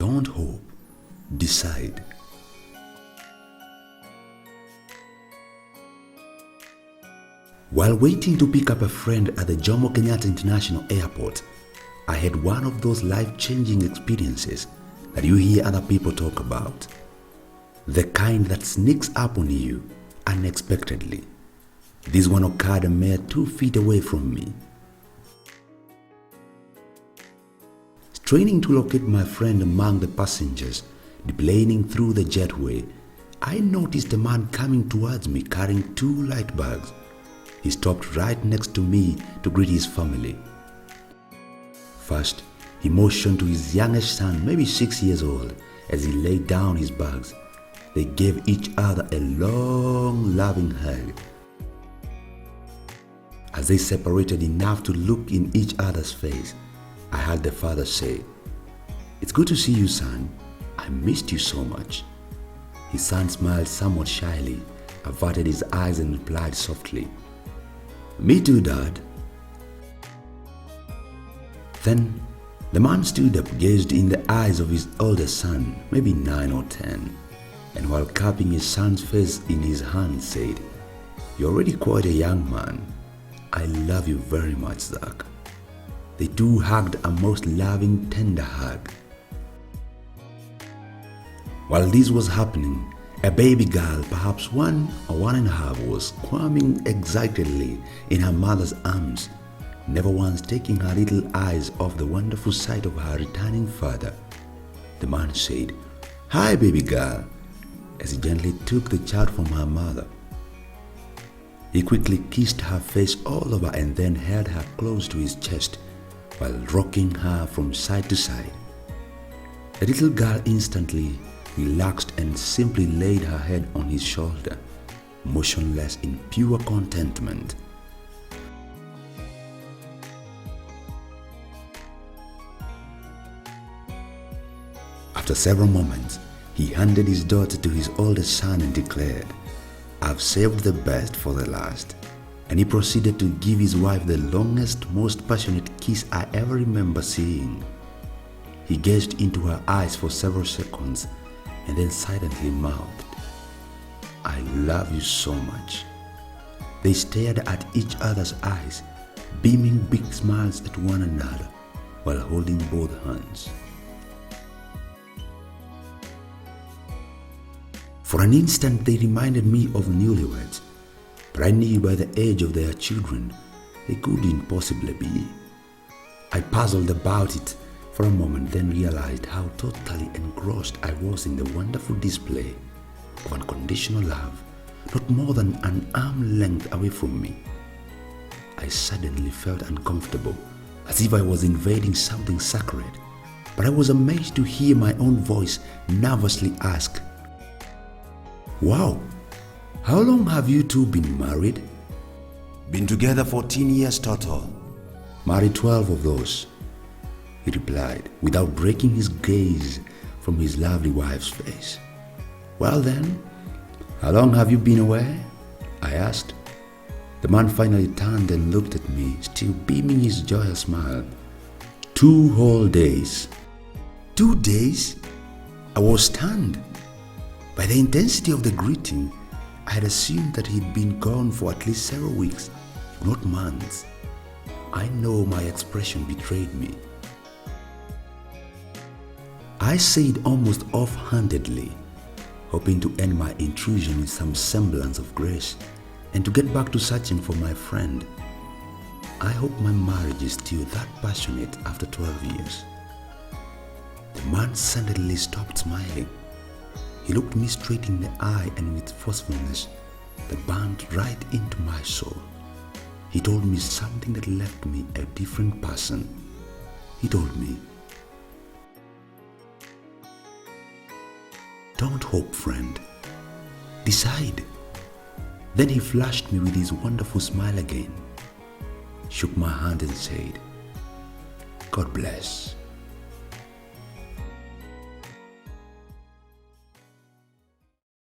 Don't hope, decide. While waiting to pick up a friend at the Jomo Kenyatta International Airport, I had one of those life-changing experiences that you hear other people talk about. The kind that sneaks up on you unexpectedly. This one occurred a mere 2 feet away from me. Straining to locate my friend among the passengers deplaning through the jetway, I noticed a man coming towards me carrying 2 light bags. He stopped right next to me to greet his family. First, he motioned to his youngest son, maybe 6 years old, as he laid down his bags. They gave each other a long, loving hug. As they separated enough to look in each other's face, I heard the father say, "It's good to see you, son. I missed you so much." His son smiled somewhat shyly, averted his eyes and replied softly, "Me too, Dad." Then the man stood up, gazed in the eyes of his oldest son, maybe 9 or 10, and while cupping his son's face in his hand said, "You're already quite a young man. I love you very much, Zach." They two hugged a most loving, tender hug. While this was happening, a baby girl, perhaps 1 or 1.5, was squirming excitedly in her mother's arms, never once taking her little eyes off the wonderful sight of her returning father. The man said, "Hi, baby girl," as he gently took the child from her mother. He quickly kissed her face all over and then held her close to his chest while rocking her from side to side. The little girl instantly relaxed and simply laid her head on his shoulder, motionless in pure contentment. After several moments, he handed his daughter to his oldest son and declared, "I've saved the best for the last." And he proceeded to give his wife the longest, most passionate kiss I ever remember seeing. He gazed into her eyes for several seconds and then silently mouthed, "I love you so much." They stared at each other's eyes, beaming big smiles at one another while holding both hands. For an instant they reminded me of newlyweds, but I knew by the age of their children they couldn't possibly be. I puzzled about it for a moment, then realized how totally engrossed I was in the wonderful display of unconditional love, not more than an arm length away from me. I suddenly felt uncomfortable, as if I was invading something sacred, but I was amazed to hear my own voice nervously ask, "Wow, how long have you two been married?" "Been together 14 years total. Married 12 of those," he replied, without breaking his gaze from his lovely wife's face. "Well then, how long have you been away?" I asked. The man finally turned and looked at me, still beaming his joyous smile. 2 whole days. 2 days? I was stunned. By the intensity of the greeting, I had assumed that he'd been gone for at least several weeks, if not months. I know my expression betrayed me. I said almost offhandedly, hoping to end my intrusion with some semblance of grace and to get back to searching for my friend. I hope my marriage is still that passionate after 12 years. The man suddenly stopped smiling. He looked me straight in the eye and with forcefulness that burned right into my soul. He told me something that left me a different person. He told me, "Don't hope, friend. Decide." Then he flashed me with his wonderful smile again, shook my hand and said, "God bless."